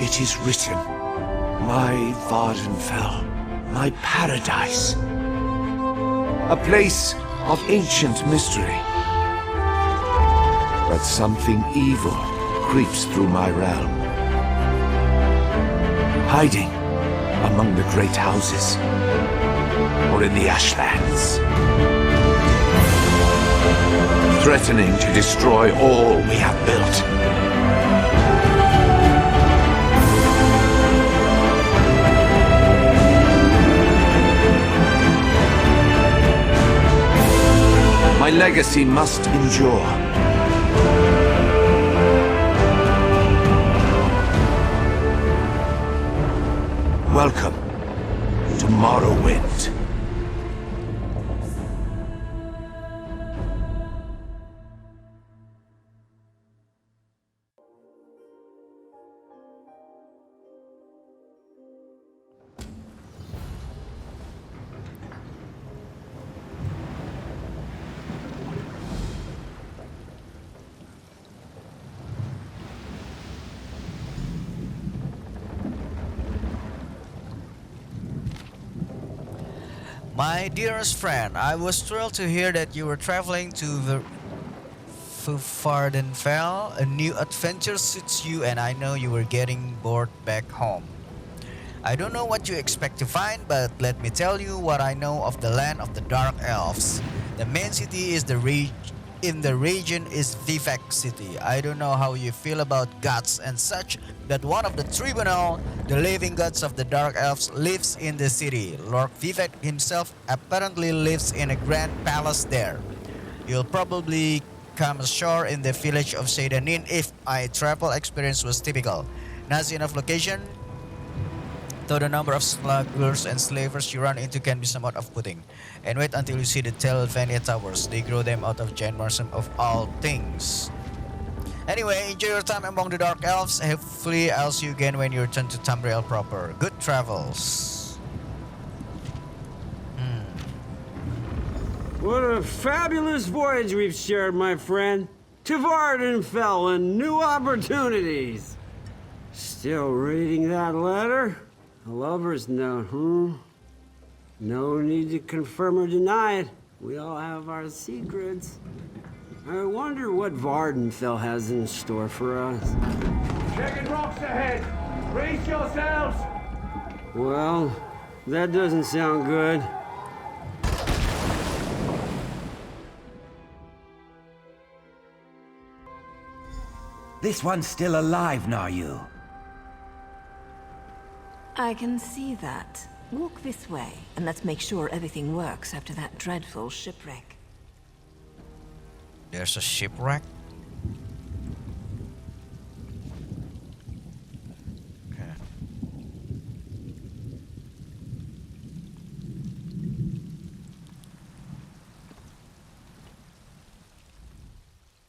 It is written, my Vardenfell, my paradise. A place of ancient mystery. But something evil creeps through my realm. Hiding among the great houses, or in the ashlands. Threatening to destroy all we have built. My legacy must endure. Welcome to Morrowind. My dearest friend, I was thrilled to hear that you were traveling to the Vardenfell. A new adventure suits you, and I know you were getting bored back home. I don't know what you expect to find, but let me tell you what I know of the land of the Dark Elves. The main city is in the region is Vivek City. I don't know how you feel about gods and such, but one of the tribunal, the living gods of the Dark Elves, lives in the city. Lord Vivek himself apparently lives in a grand palace there. You'll probably come ashore in the village of Sedanin if my travel experience was typical. Nice enough location, though the number of sluggers and slavers you run into can be somewhat off-putting. And wait until you see the Telvania Towers. They grow them out of giant mushroom of all things. Anyway, enjoy your time among the Dark Elves. Hopefully I'll see you again when you return to Tamriel proper. Good travels. What a fabulous voyage we've shared, my friend. To Vardenfell and new opportunities. Still reading that letter? A lover's note, No need to confirm or deny it. We all have our secrets. I wonder what Vardenfell has in store for us. Checking rocks ahead. Brace yourselves. Well, that doesn't sound good. This one's still alive, Naryu. I can see that. Walk this way, and let's make sure everything works after that dreadful shipwreck. There's a shipwreck? Okay.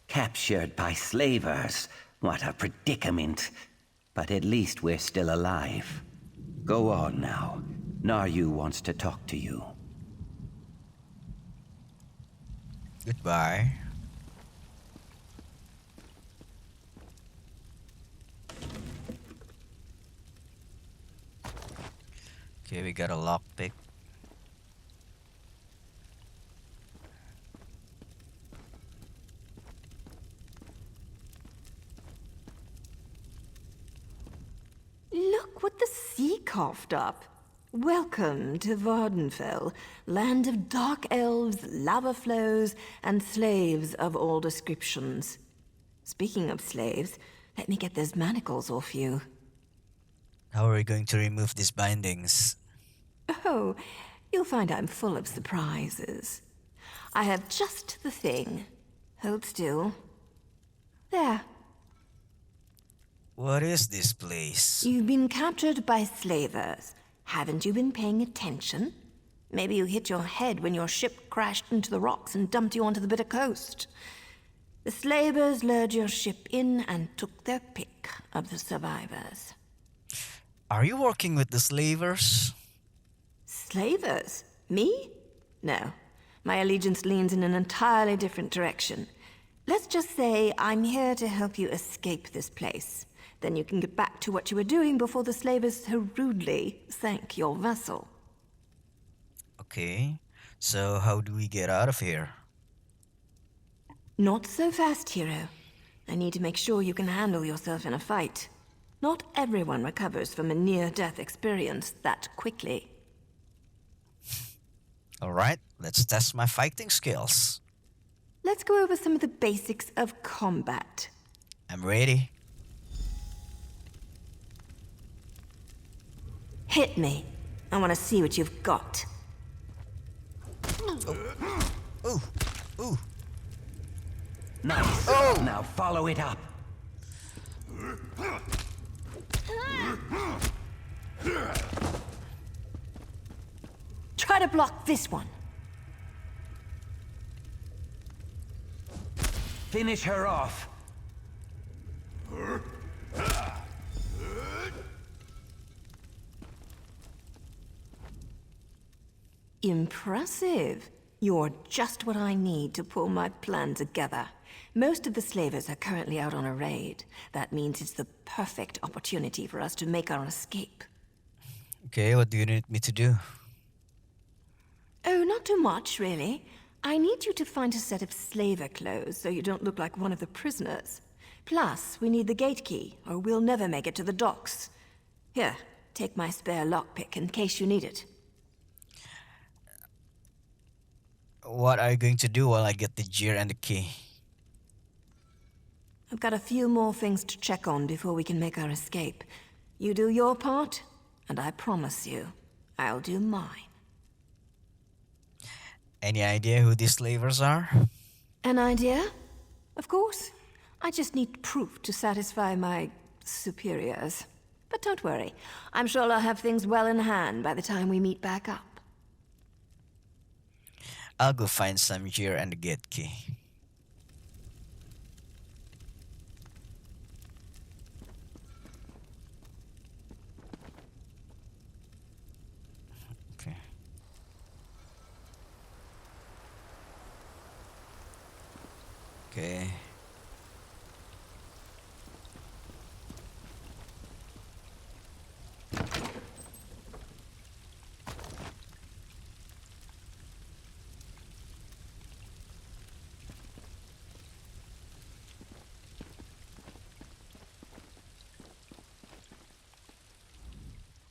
Captured by slavers. What a predicament. But at least we're still alive. Go on now. Naryu wants to talk to you. Goodbye. Okay, we got a lockpick. Look what the sea coughed up. Welcome to Vardenfell, land of dark elves, lava flows, and slaves of all descriptions. Speaking of slaves, let me get those manacles off you. How are we going to remove these bindings? Oh, you'll find I'm full of surprises. I have just the thing. Hold still. There. What is this place? You've been captured by slavers. Haven't you been paying attention? Maybe you hit your head when your ship crashed into the rocks and dumped you onto the bitter coast. The slavers lured your ship in and took their pick of the survivors. Are you working with the slavers? Slavers? Me? No. My allegiance leans in an entirely different direction. Let's just say I'm here to help you escape this place. Then you can get back to what you were doing before the slavers so rudely sank your vessel. Okay, so how do we get out of here? Not so fast, hero. I need to make sure you can handle yourself in a fight. Not everyone recovers from a near-death experience that quickly. Alright, let's test my fighting skills. Let's go over some of the basics of combat. I'm ready. Hit me. I want to see what you've got. Ooh, ooh. Nice. Now follow it up. Try to block this one. Finish her off. Impressive. You're just what I need to pull my plan together. Most of the slavers are currently out on a raid. That means it's the perfect opportunity for us to make our escape. Okay, what do you need me to do? Oh, not too much, really. I need you to find a set of slaver clothes so you don't look like one of the prisoners. Plus, we need the gate key, or we'll never make it to the docks. Here, take my spare lockpick in case you need it. What are you going to do while I get the gear and the key? I've got a few more things to check on before we can make our escape. You do your part, and I promise you, I'll do mine. Any idea who these slavers are? An idea? Of course. I just need proof to satisfy my superiors. But don't worry, I'm sure I'll have things well in hand by the time we meet back up. I'll go find some gear and the gate key. Okay. Okay.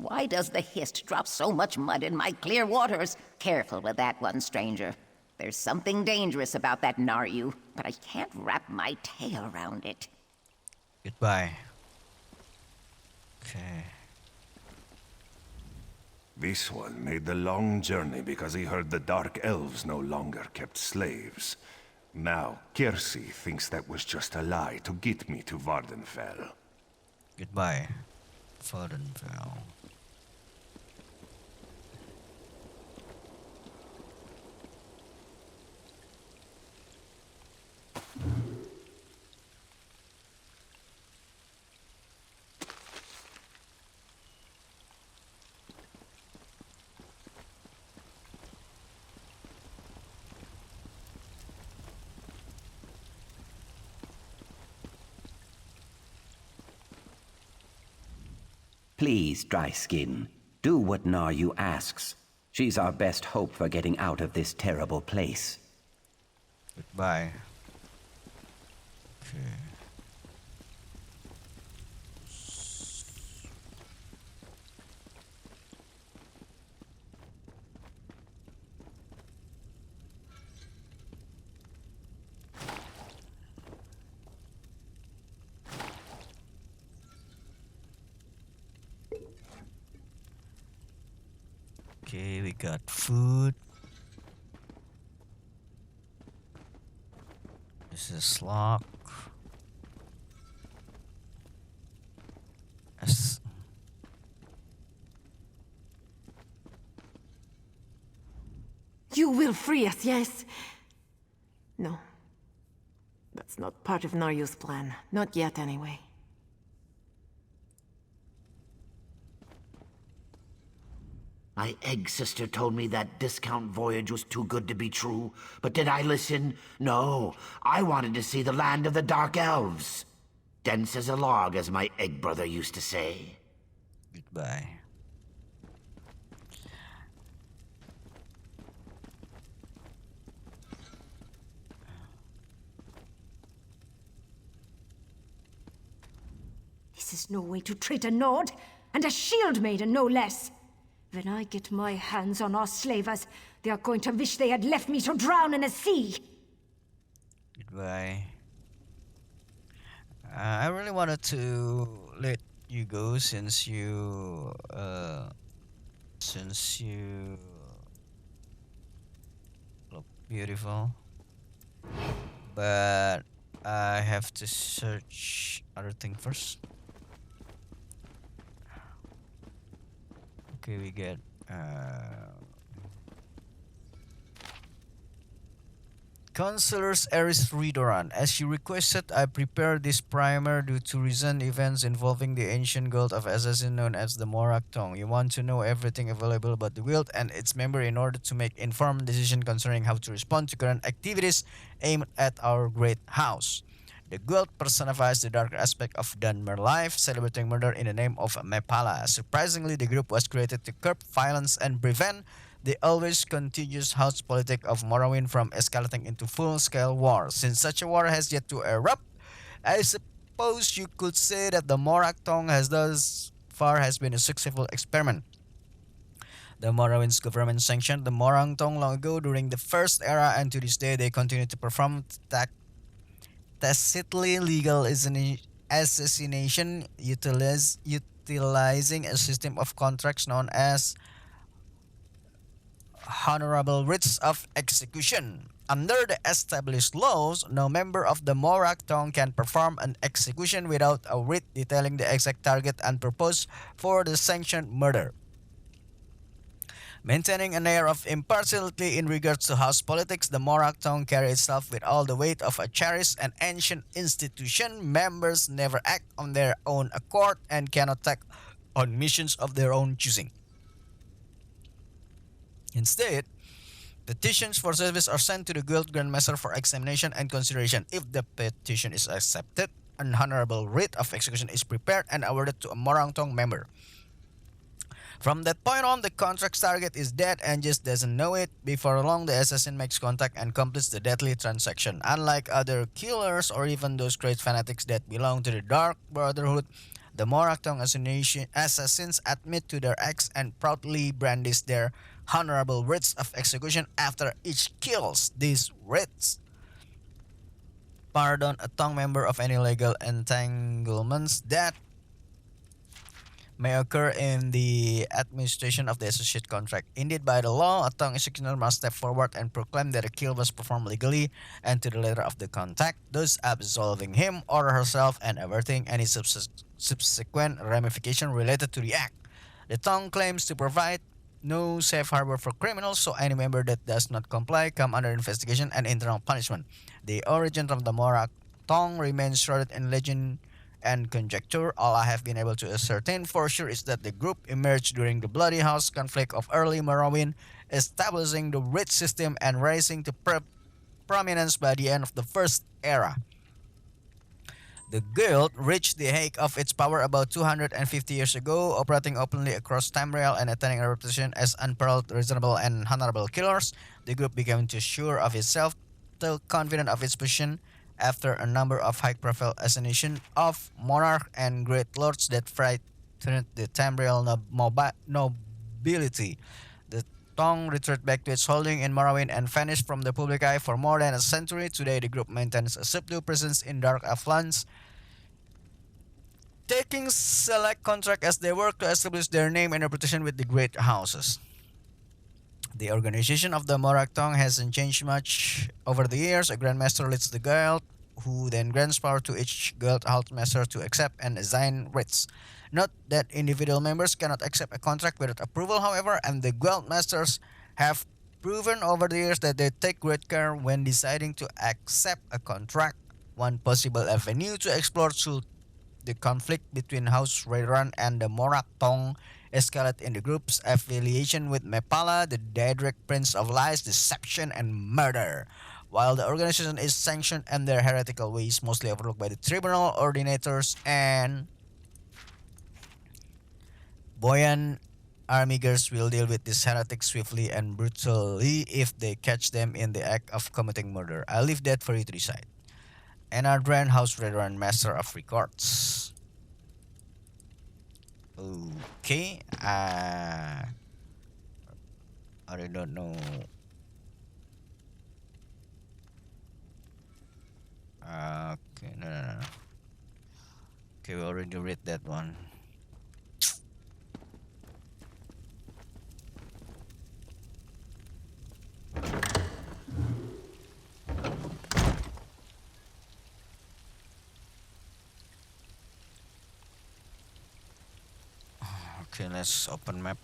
Why does the Hist drop so much mud in my clear waters? Careful with that one, stranger. There's something dangerous about that Naryu, but I can't wrap my tail around it. Goodbye. Okay. This one made the long journey because he heard the Dark Elves no longer kept slaves. Now, Kiersey thinks that was just a lie to get me to Vardenfell. Goodbye. Vardenfell. Please, Dry Skin, do what Naryu asks. She's our best hope for getting out of this terrible place. Goodbye. Okay. Okay, we got food. This is lock. Yes. You will free us, yes? No. That's not part of Naryu's plan. Not yet, anyway. My egg sister told me that discount voyage was too good to be true, but did I listen? No, I wanted to see the land of the Dark Elves. Dense as a log, as my egg brother used to say. Goodbye. This is no way to treat a Nord, and a shield maiden no less. When I get my hands on our slavers, they are going to wish they had left me to drown in a sea. Goodbye. I really wanted to let you go since you look beautiful, but I have to search other thing first. Okay, we get Counselors Eris Ridoran. As you requested, I prepared this primer due to recent events involving the ancient guild of assassins known as the Morak Tong. You want to know everything available about the guild and its member in order to make informed decisions concerning how to respond to current activities aimed at our great house. The guild personifies the dark aspect of Dunmer life, celebrating murder in the name of Mepala. Surprisingly, the group was created to curb violence and prevent the always continuous house politic of Morrowind from escalating into full-scale war. Since such a war has yet to erupt, I suppose you could say that the Morak Tong has thus far has been a successful experiment. The Morrowind's government sanctioned the Morang Tong long ago during the First Era, and to this day they continue to perform tacitly legal assassination utilizing a system of contracts known as honorable writs of execution. Under the established laws, no member of the Morak Tong can perform an execution without a writ detailing the exact target and purpose for the sanctioned murder. Maintaining an air of impartiality in regards to house politics, the Morak Tong carry itself with all the weight of a cherished and ancient institution. Members never act on their own accord and cannot take on missions of their own choosing. Instead, petitions for service are sent to the Guild Grandmaster for examination and consideration. If the petition is accepted, an honorable writ of execution is prepared and awarded to a Morang Tong member. From that point on, the contract's target is dead and just doesn't know it. Before long, the assassin makes contact and completes the deadly transaction. Unlike other killers or even those great fanatics that belong to the Dark Brotherhood, the Morak Tong assassins admit to their acts and proudly brandish their honorable writs of execution after each kills. These writs pardon a Tong member of any legal entanglements that may occur in the administration of the associate contract. Indeed, by the law, a Tong executioner must step forward and proclaim that a kill was performed legally and to the letter of the contract, thus absolving him or herself and averting any subsequent ramification related to the act. The Tong claims to provide no safe harbor for criminals, so any member that does not comply come under investigation and internal punishment. The origin of the Morak Tong remains shrouded in legend and conjecture. All I have been able to ascertain for sure is that the group emerged during the Bloody House conflict of early Morrowind, establishing the writ system and rising to prominence by the end of the First Era. The guild reached the height of its power about 250 years ago, operating openly across Tamriel and attaining a reputation as unparalleled, reasonable, and honorable killers. The group became too sure of itself, too confident of its position, after a number of high-profile assassinations of monarch and great lords that frightened the Tamriel nobility. The Tong retreated back to its holding in Morrowind and vanished from the public eye for more than a century. Today, the group maintains a subdued presence in Dark Elflands, taking select contract as they work to establish their name and reputation with the great houses. The organization of the Morak Tong hasn't changed much over the years. A Grandmaster leads the guild, who then grants power to each guild Master to accept and assign writs. Note that individual members cannot accept a contract without approval, however, and the guild masters have proven over the years that they take great care when deciding to accept a contract. One possible avenue to explore should the conflict between House Rayron and the Morak Tong escalate in the group's affiliation with Mepala, the Daedric Prince of Lies, Deception, and Murder. While the organization is sanctioned and their heretical ways mostly overlooked by the tribunal ordinators and Boyan armigers will deal with these heretics swiftly and brutally if they catch them in the act of committing murder. I leave that for you to decide. Enardran, House Raider, and Master of Records. Okay. I don't know. Okay, no. Okay, we already read that one. Okay, let's open map.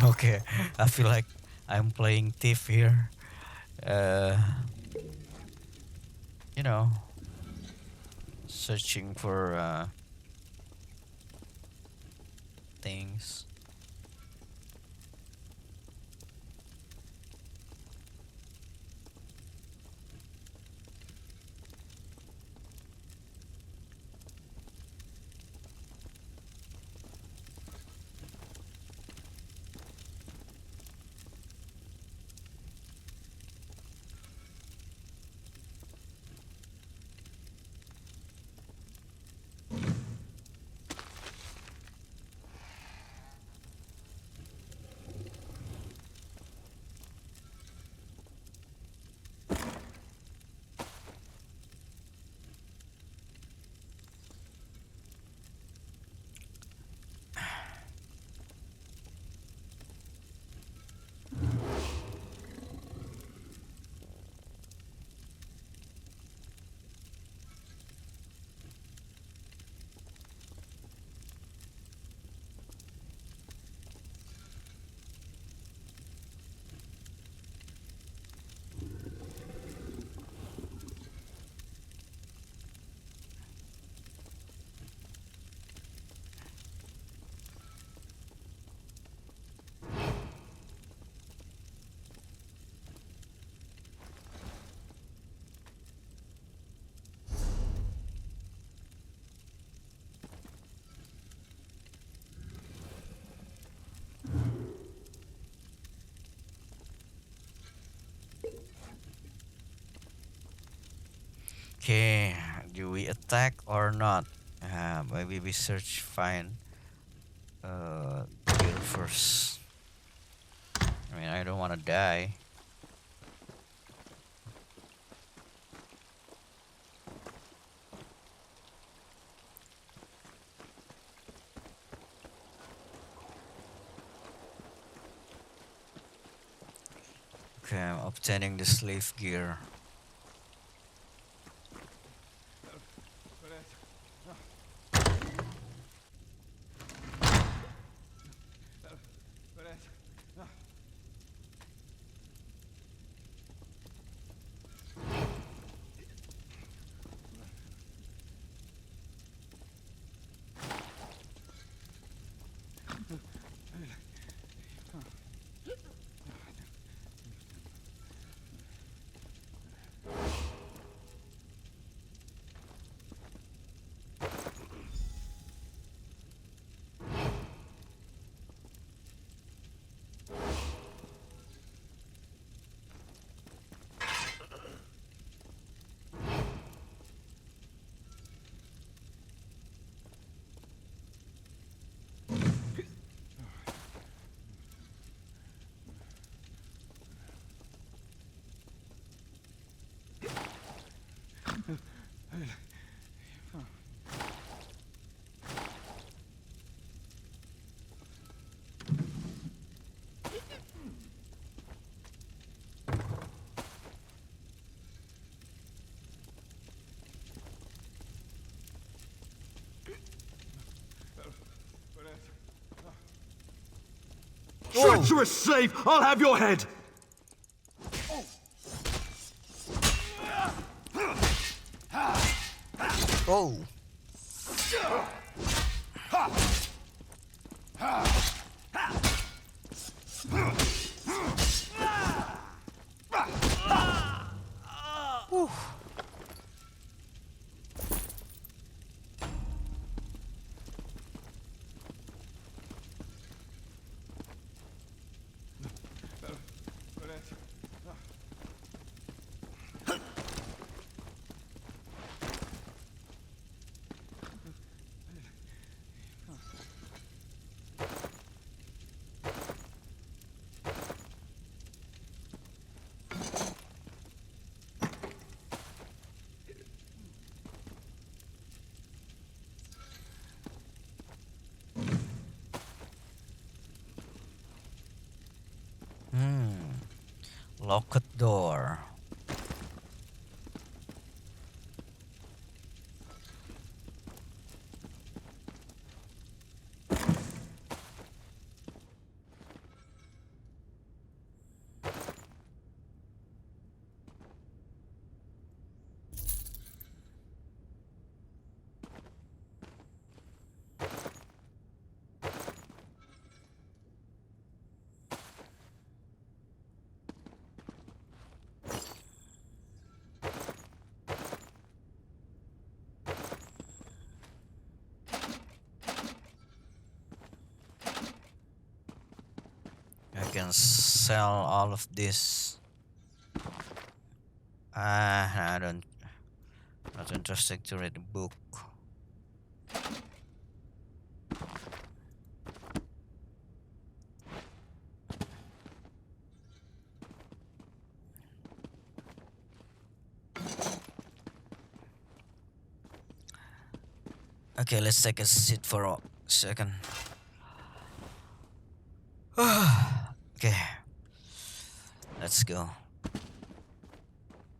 Okay, I feel like I'm playing thief here. Uh, you know, searching for things. Okay, do we attack or not? Maybe we search find kill first. I mean, I don't want to die. Okay, I'm obtaining the slave gear. Treacherous slave! I'll have your head! Oh. Whew. Locked door. can sell all of this. I don't. Not interested to read the book. Okay, let's take a seat for a second. Okay, let's go.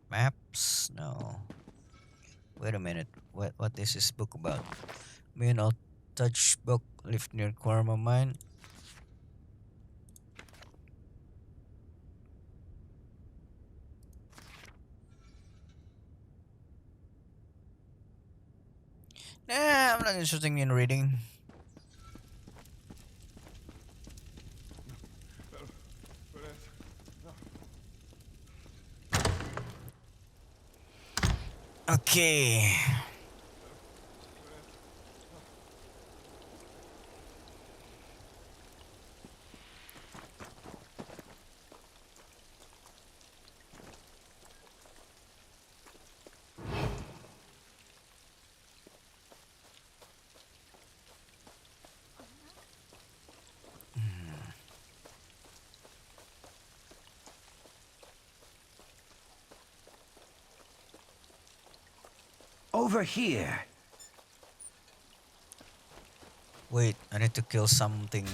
Maps? No. Wait a minute. What is this book about? May not touch book. Live near Karma Mine. Nah, I'm not interested in reading. Okay. Over here. Wait, I need to kill something.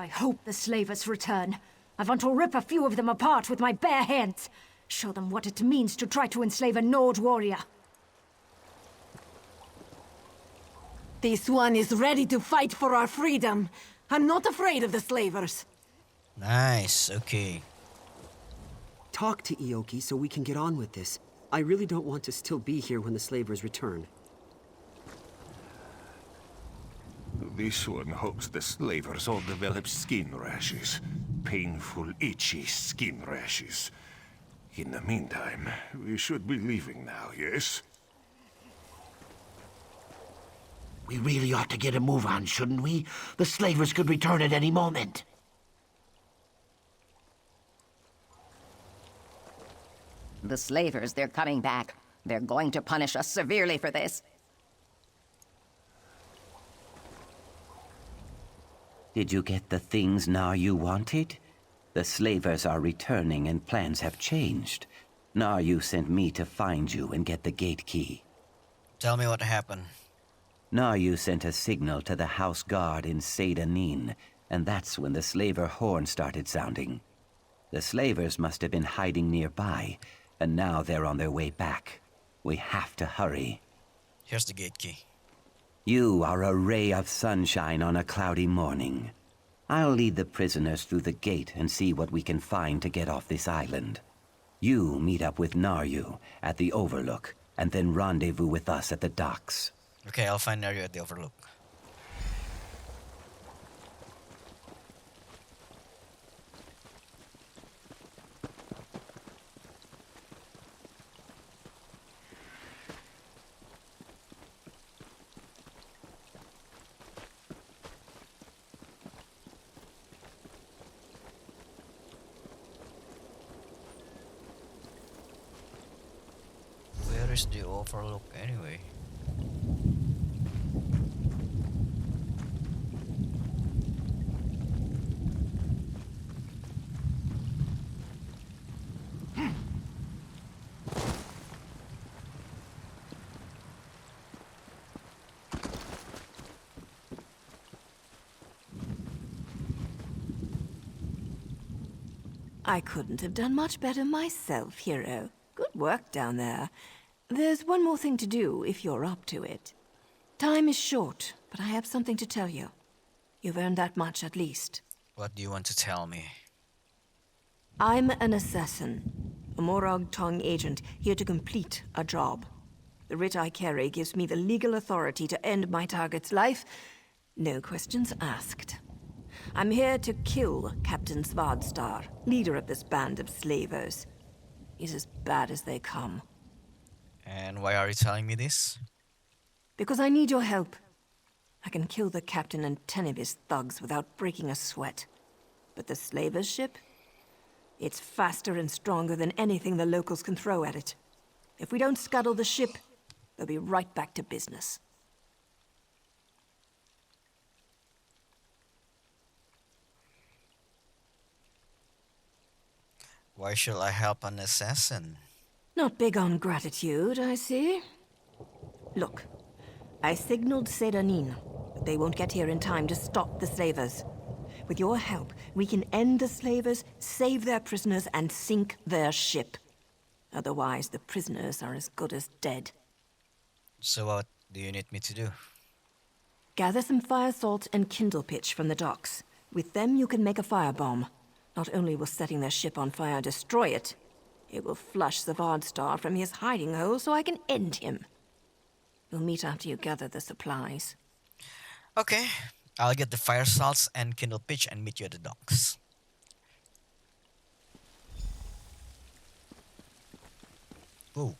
I hope the slavers return. I want to rip a few of them apart with my bare hands. Show them what it means to try to enslave a Nord warrior. This one is ready to fight for our freedom. I'm not afraid of the slavers. Nice, okay. Talk to Ioki so we can get on with this. I really don't want to still be here when the slavers return. This one hopes the slavers all develop skin rashes. Painful, itchy skin rashes. In the meantime, we should be leaving now, yes? We really ought to get a move on, shouldn't we? The slavers could return at any moment. The slavers, they're coming back. They're going to punish us severely for this. Did you get the things now you wanted? The slavers are returning and plans have changed. Naryu sent me to find you and get the gate key. Tell me what happened. Naryu sent a signal to the house guard in Seydanin, and that's when the slaver horn started sounding. The slavers must have been hiding nearby, and now they're on their way back. We have to hurry. Here's the gate key. You are a ray of sunshine on a cloudy morning. I'll lead the prisoners through the gate and see what we can find to get off this island. You meet up with Naryu at the Overlook, and then rendezvous with us at the docks. Okay, I'll find Nario at the Overlook. Where is the Overlook anyway? I couldn't have done much better myself, hero. Good work down there. There's one more thing to do, if you're up to it. Time is short, but I have something to tell you. You've earned that much at least. What do you want to tell me? I'm an assassin, a Morag Tong agent here to complete a job. The writ I carry gives me the legal authority to end my target's life. No questions asked. I'm here to kill Captain Svardstar, leader of this band of slavers. He's as bad as they come. And why are you telling me this? Because I need your help. I can kill the captain and 10 of his thugs without breaking a sweat. But the slavers' ship? It's faster and stronger than anything the locals can throw at it. If we don't scuttle the ship, they'll be right back to business. Why should I help an assassin? Not big on gratitude, I see. Look, I signaled Sedanin, but they won't get here in time to stop the slavers. With your help, we can end the slavers, save their prisoners, and sink their ship. Otherwise, the prisoners are as good as dead. So what do you need me to do? Gather some fire salt and kindle pitch from the docks. With them, you can make a firebomb. Not only will setting their ship on fire destroy it, it will flush the Svardstar from his hiding hole so I can end him. We'll meet after you gather the supplies. Okay, I'll get the fire salts and kindle pitch and meet you at the docks. Ooh.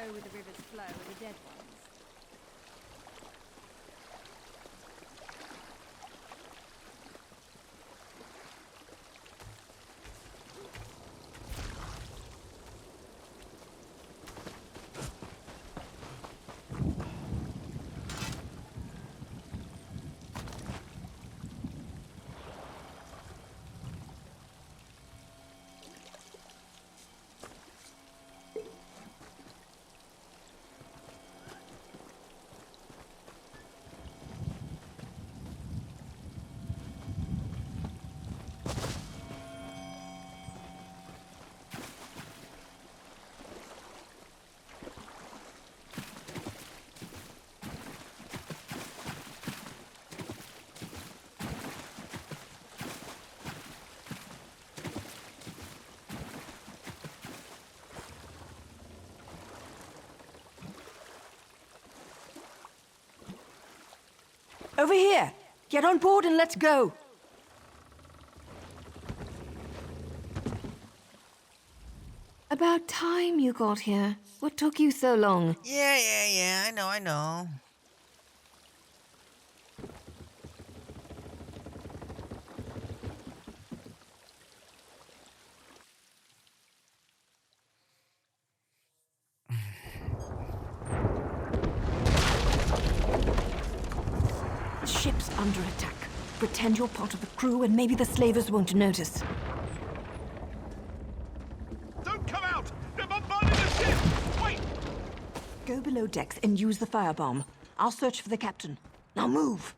go with the river's flow and the dead ones. Over here! Get on board and let's go! About time you got here. What took you so long? Yeah, I know. The ship's under attack. Pretend you're part of the crew and maybe the slavers won't notice. Don't come out! They're bombarding the ship! Wait! Go below decks and use the firebomb. I'll search for the captain. Now move!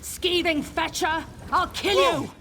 Skeeving fetcher! I'll kill you!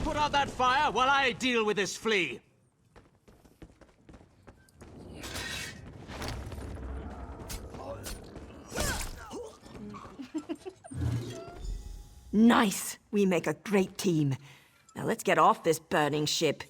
Put out that fire while I deal with this flea. Nice! We make a great team. Now let's get off this burning ship.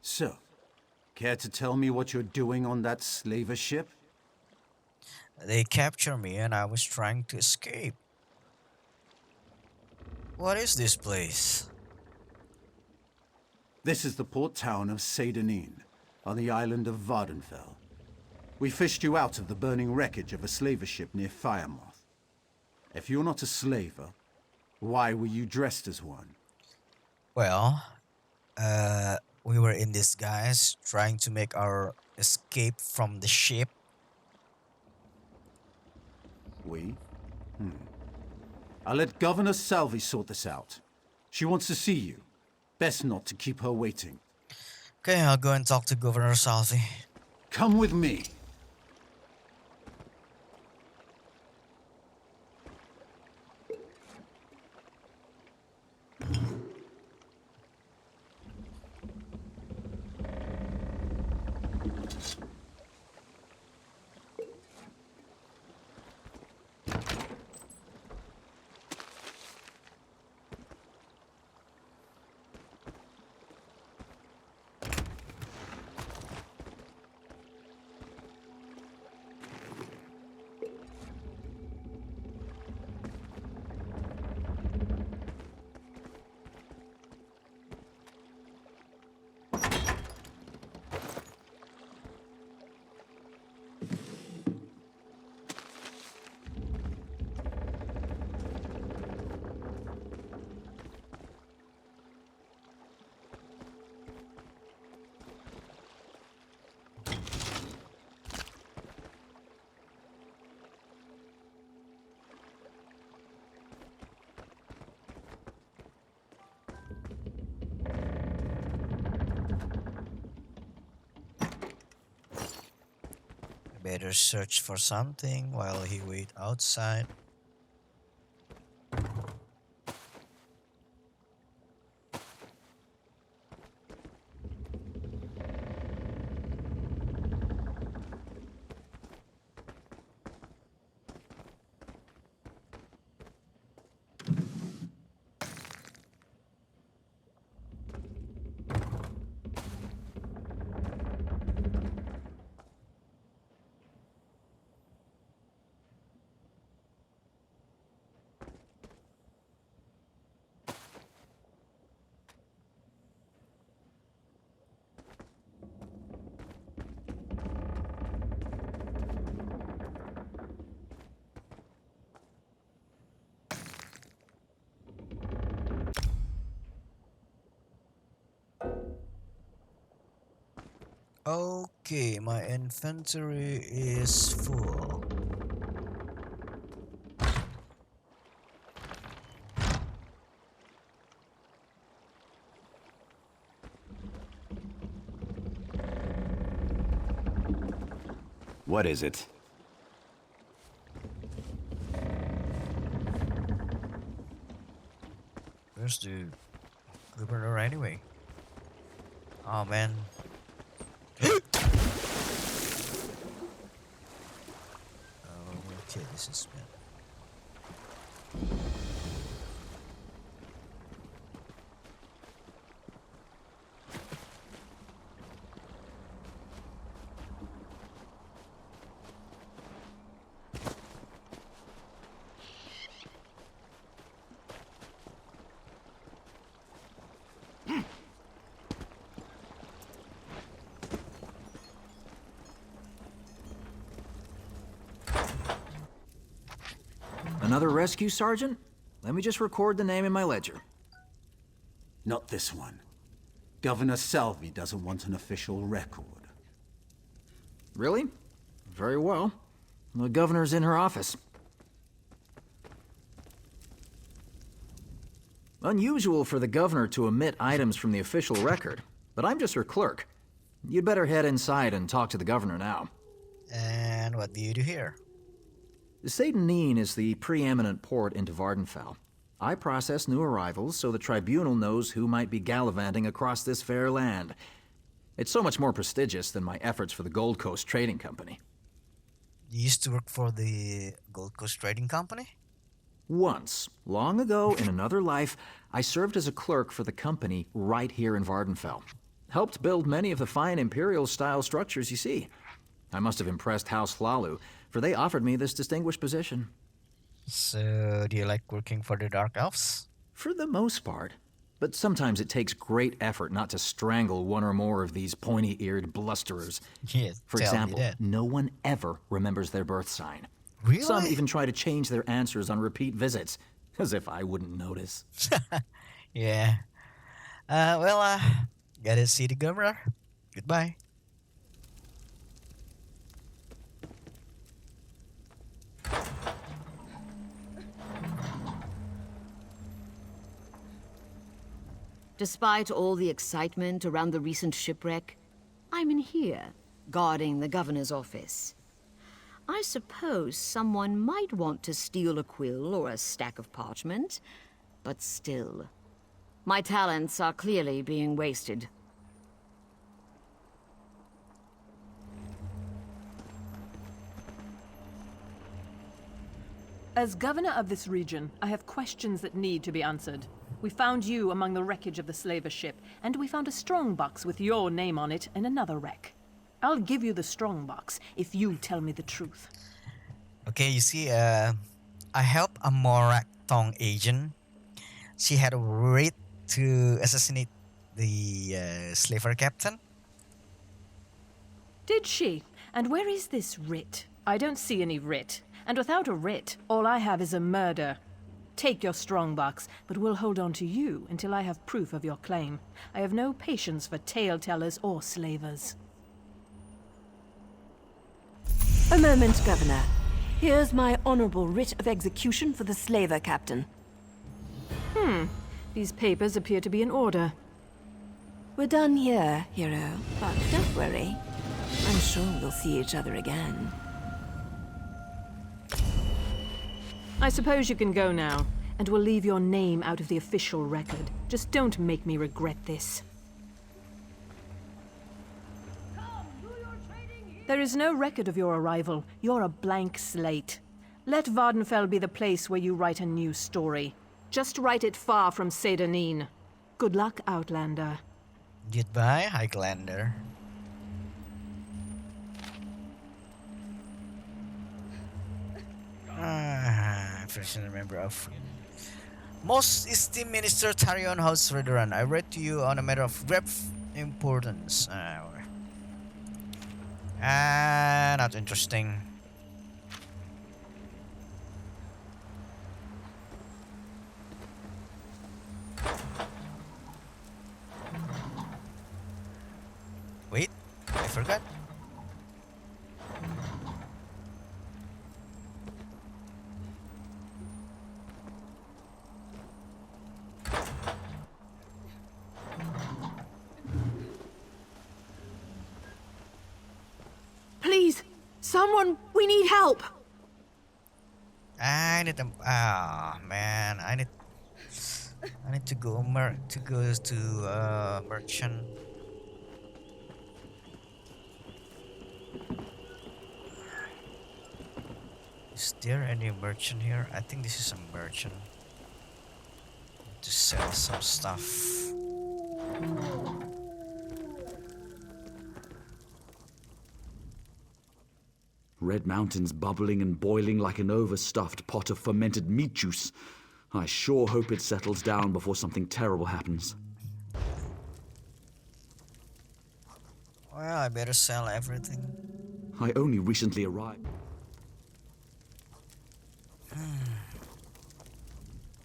So, care to tell me what you're doing on that slaver ship? They captured me and I was trying to escape. What is this place? This is the port town of Seydanin, on the island of Vardenfell. We fished you out of the burning wreckage of a slaver ship near Firemoth. If you're not a slaver, why were you dressed as one? Well, we were in disguise trying to make our escape from the ship. We? I'll let Governor Salvi sort this out. She wants to see you. Best not to keep her waiting. Okay, I'll go and talk to Governor Salvi. Come with me. Better search for something while he wait outside. Okay, my inventory is full. What is it? Where's the governor anyway? Oh man. Okay, this is bad. Another rescue, Sergeant? Let me just record the name in my ledger. Not this one. Governor Salvi doesn't want an official record. Really? Very well. The governor's in her office. Unusual for the governor to omit items from the official record, but I'm just her clerk. You'd better head inside and talk to the governor now. And what do you do here? Satanine is the preeminent port into Vardenfell. I process new arrivals so the tribunal knows who might be gallivanting across this fair land. It's so much more prestigious than my efforts for the Gold Coast Trading Company. You used to work for the Gold Coast Trading Company? Once, long ago in another life, I served as a clerk for the company right here in Vardenfell. Helped build many of the fine Imperial-style structures you see. I must have impressed House Hlalu, for they offered me this distinguished position. So, do you like working for the Dark Elves? For the most part. But sometimes it takes great effort not to strangle one or more of these pointy-eared blusterers. Yes, For example, no one ever remembers their birth sign. Really? Some even try to change their answers on repeat visits, as if I wouldn't notice. Yeah. Gotta see the governor. Goodbye. Despite all the excitement around the recent shipwreck, I'm in here, guarding the governor's office. I suppose someone might want to steal a quill or a stack of parchment, but still, my talents are clearly being wasted. As governor of this region, I have questions that need to be answered. We found you among the wreckage of the slaver ship, and we found a strongbox with your name on it in another wreck. I'll give you the strongbox if you tell me the truth. Okay, you see, I helped a Morak Tong agent. She had a raid to assassinate the slaver captain. Did she? And where is this writ? I don't see any writ. And without a writ, all I have is a murder. Take your strongbox, but we'll hold on to you until I have proof of your claim. I have no patience for tale-tellers or slavers. A moment, Governor. Here's my honorable writ of execution for the slaver captain. These papers appear to be in order. We're done here, hero. But don't worry. I'm sure we'll see each other again. I suppose you can go now, and we'll leave your name out of the official record. Just don't make me regret this. There is no record of your arrival. You're a blank slate. Let Vardenfell be the place where you write a new story. Just write it far from Sedanin. Good luck, Outlander. Goodbye, Highlander. Professional member of Most Esteemed Minister Tarion House Redoran. I read to you on a matter of great importance. Not interesting. Wait, I forgot. Please, someone, we need help. I need them. Man, I need to go to merchant. Is there any merchant here? I think this is a merchant to sell some stuff. Red Mountain's bubbling and boiling like an overstuffed pot of fermented meat juice. I sure hope it settles down before something terrible happens. Well, I better sell everything. I only recently arrived.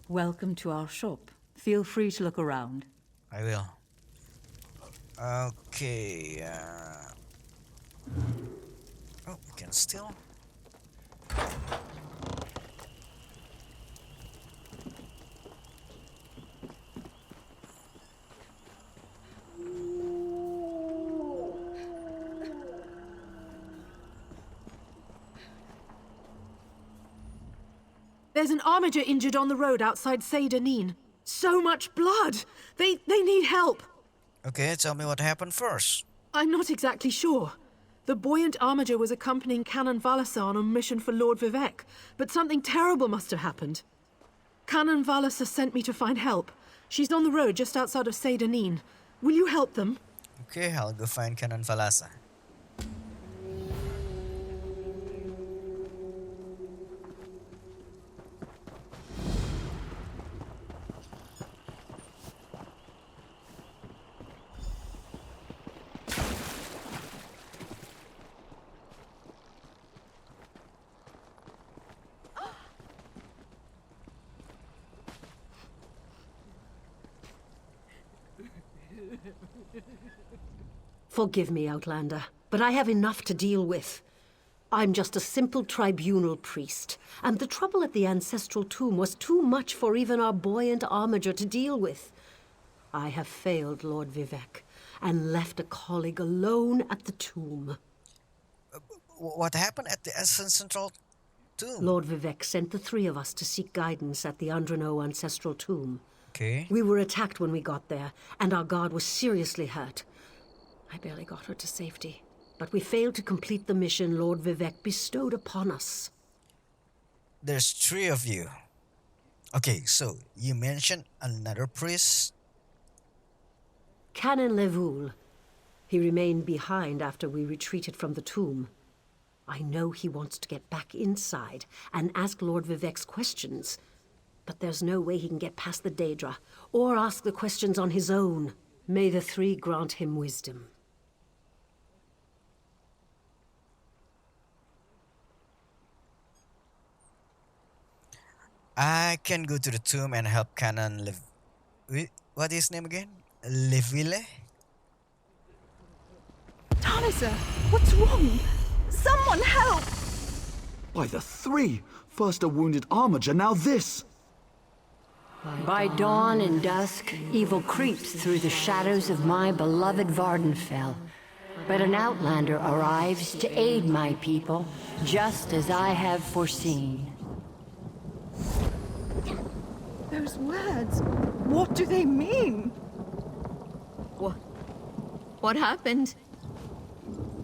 Welcome to our shop. Feel free to look around. I will. Okay. Oh, we can steal. There's an armiger injured on the road outside Sedanin. So much blood! They need help! Okay, tell me what happened first. I'm not exactly sure. The buoyant armiger was accompanying Canon Valasa on a mission for Lord Vivek, but something terrible must have happened. Canon Valasa sent me to find help. She's on the road just outside of Sedanin. Will you help them? Okay, I'll go find Canon Valasa. Forgive me, Outlander, but I have enough to deal with. I'm just a simple tribunal priest, and the trouble at the ancestral tomb was too much for even our buoyant armiger to deal with. I have failed Lord Vivek and left a colleague alone at the tomb. What happened at the Essen Central tomb? Lord Vivek sent the three of us to seek guidance at the Andreno ancestral tomb. Okay. We were attacked when we got there, and our guard was seriously hurt. I barely got her to safety, but we failed to complete the mission Lord Vivek bestowed upon us. There's three of you. Okay, so you mentioned another priest. Canon Levoul. He remained behind after we retreated from the tomb. I know he wants to get back inside and ask Lord Vivek's questions, but there's no way he can get past the Daedra or ask the questions on his own. May the three grant him wisdom. I can go to the tomb and help Canon what is his name again? Leville? Talisa, what's wrong? Someone help! By the three! First a wounded armiger, now this! By dawn and dusk, evil creeps through the shadows of my beloved Vardenfell. But an outlander arrives to aid my people, just as I have foreseen. Those words, what do they mean? What happened?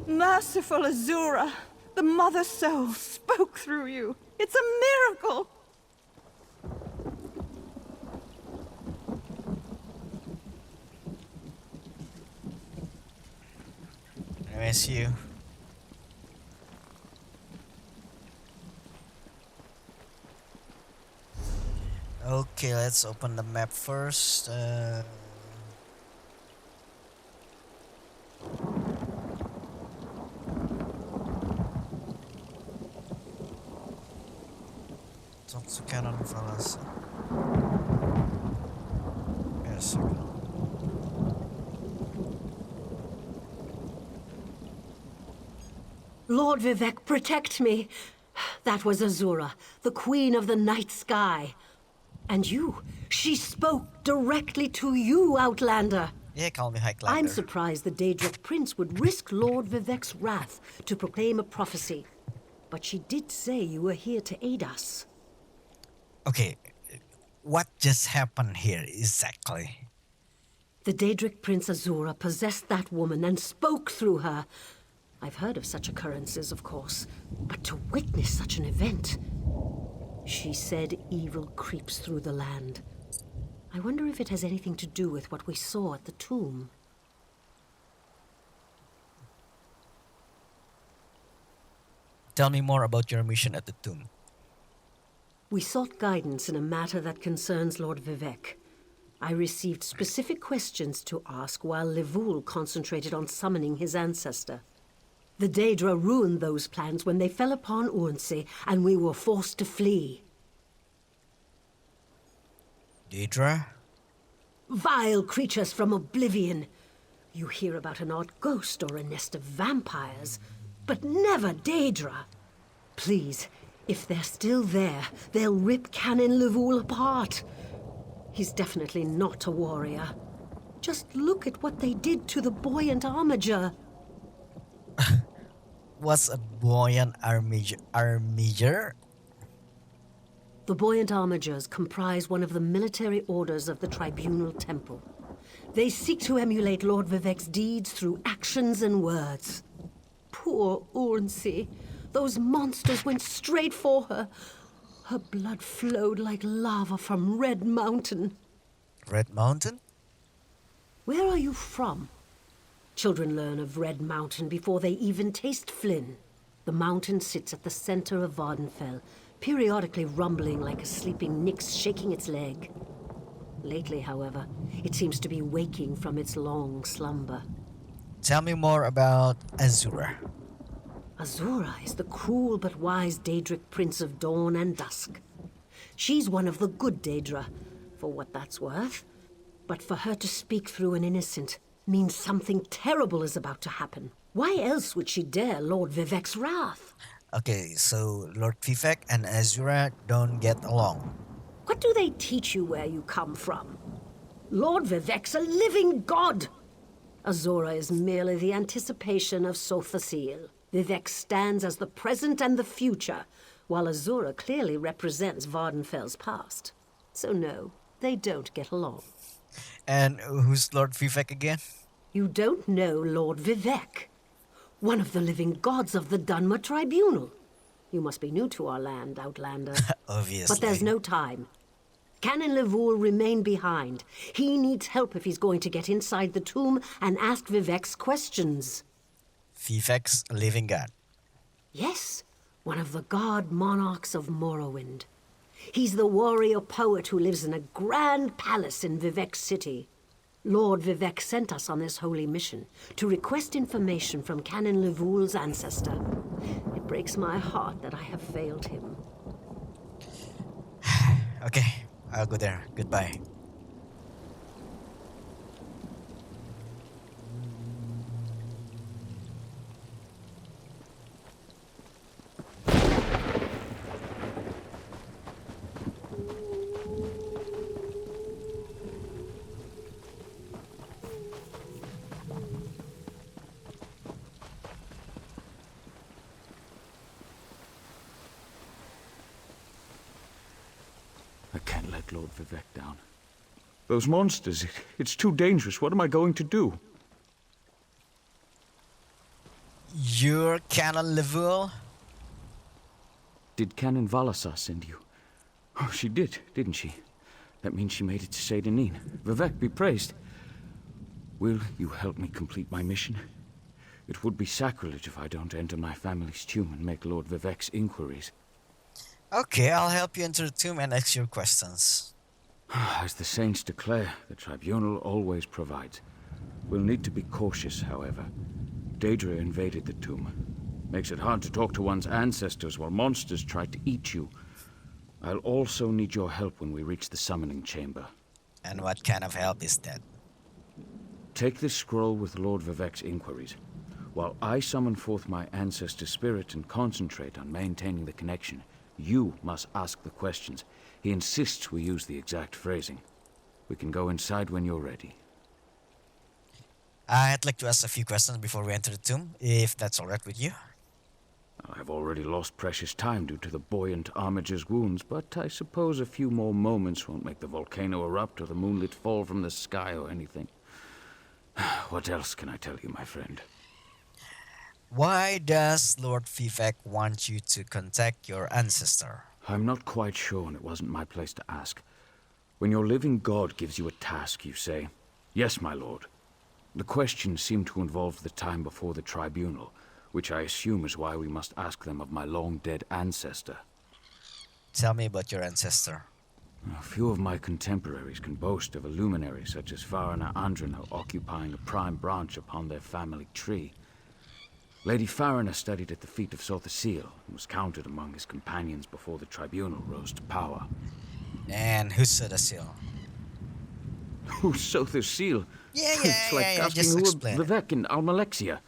Merciful Azura, the Mother Soul spoke through you. It's a miracle! I miss you. Okay, let's open the map first. Talk to Canon Valasa. Yes. Lord Vivek, protect me. That was Azura, the queen of the night sky. And you, she spoke directly to you, Outlander. Yeah, call me Highlander. I'm surprised the Daedric Prince would risk Lord Vivek's wrath to proclaim a prophecy. But she did say you were here to aid us. Okay, what just happened here exactly? The Daedric Prince Azura possessed that woman and spoke through her. I've heard of such occurrences, of course, but to witness such an event... She said evil creeps through the land. I wonder if it has anything to do with what we saw at the tomb. Tell me more about your mission at the tomb. We sought guidance in a matter that concerns Lord Vivek. I received specific questions to ask while Levoul concentrated on summoning his ancestor. The Daedra ruined those plans when they fell upon Urnsey, and we were forced to flee. Daedra? Vile creatures from oblivion. You hear about an odd ghost or a nest of vampires, but never Daedra. Please, if they're still there, they'll rip Canon Levoul apart. He's definitely not a warrior. Just look at what they did to the buoyant armiger. What's a buoyant armiger? The buoyant armigers comprise one of the military orders of the Tribunal Temple. They seek to emulate Lord Vivek's deeds through actions and words. Poor Urnsey. Those monsters went straight for her. Her blood flowed like lava from Red Mountain. Red Mountain? Where are you from? Children learn of Red Mountain before they even taste Flynn. The mountain sits at the center of Vardenfell, periodically rumbling like a sleeping Nyx shaking its leg. Lately, however, it seems to be waking from its long slumber. Tell me more about Azura. Azura is the cruel but wise Daedric Prince of Dawn and Dusk. She's one of the good Daedra, for what that's worth. But for her to speak through an innocent means something terrible is about to happen. Why else would she dare Lord Vivek's wrath? Okay, so Lord Vivek and Azura don't get along. What do they teach you where you come from? Lord Vivek's a living god! Azora is merely the anticipation of Sothasil. Vivek stands as the present and the future, while Azora clearly represents Vardenfell's past. So no, they don't get along. And who's Lord Vivek again? You don't know Lord Vivek, one of the living gods of the Dunmer Tribunal. You must be new to our land, Outlander. Obviously. But there's no time. Canon Levoul remain behind. He needs help if he's going to get inside the tomb and ask Vivek's questions. Vivek's a living god. Yes, one of the god monarchs of Morrowind. He's the warrior poet who lives in a grand palace in Vivek City. Lord Vivek sent us on this holy mission to request information from Canon Levoul's ancestor. It breaks my heart that I have failed him. Okay, I'll go there. Goodbye. I can't let Lord Vivek down. Those monsters, it's too dangerous. What am I going to do? You're Canon Levoul? Did Canon Valasar send you? Oh, she did, didn't she? That means she made it to Seydanin. Vivek be praised. Will you help me complete my mission? It would be sacrilege if I don't enter my family's tomb and make Lord Vivek's inquiries. Okay, I'll help you enter the tomb and ask your questions. As the saints declare, the tribunal always provides. We'll need to be cautious, however. Daedra invaded the tomb. Makes it hard to talk to one's ancestors while monsters try to eat you. I'll also need your help when we reach the summoning chamber. And what kind of help is that? Take this scroll with Lord Vivek's inquiries, while I summon forth my ancestor spirit and concentrate on maintaining the connection. You must ask the questions. He insists we use the exact phrasing. We can go inside when you're ready. I'd like to ask a few questions before we enter the tomb, if that's alright with you. I've already lost precious time due to the buoyant armiger's wounds, but I suppose a few more moments won't make the volcano erupt or the moonlit fall from the sky or anything. What else can I tell you, my friend? Why does Lord Vivek want you to contact your ancestor? I'm not quite sure, and it wasn't my place to ask. When your living god gives you a task, you say, "Yes, my lord." The questions seem to involve the time before the tribunal, which I assume is why we must ask them of my long-dead ancestor. Tell me about your ancestor. A few of my contemporaries can boast of a luminary such as Farina Andrino occupying a prime branch upon their family tree. Lady Farina studied at the feet of Sothasil and was counted among his companions before the tribunal rose to power. And who's Sothasil? Who's Sothasil? It's like asking just who explain are it. Vivek and Almalexia.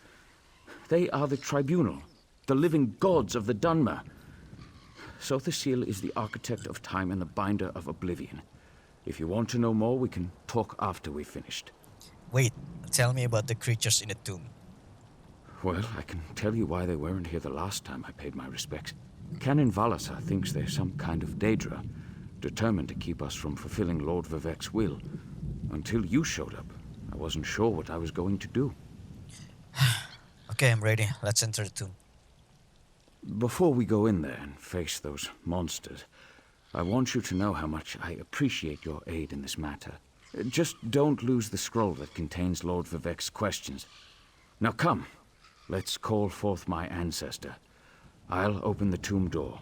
They are the tribunal, the living gods of the Dunmer. Sothasil is the architect of time and the binder of oblivion. If you want to know more, we can talk after we've finished. Wait, tell me about the creatures in the tomb. Well, I can tell you why they weren't here the last time I paid my respects. Canon Valasar thinks they're some kind of Daedra, determined to keep us from fulfilling Lord Vivek's will. Until you showed up, I wasn't sure what I was going to do. Okay, I'm ready. Let's enter the tomb. Before we go in there and face those monsters, I want you to know how much I appreciate your aid in this matter. Just don't lose the scroll that contains Lord Vivek's questions. Now come, let's call forth my ancestor. I'll open the tomb door.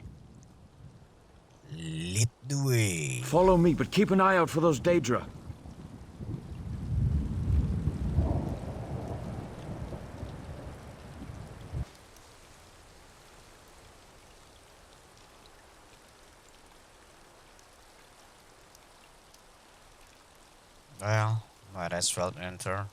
Lead the way. Follow me, but keep an eye out for those Daedra. Well, might as well enter.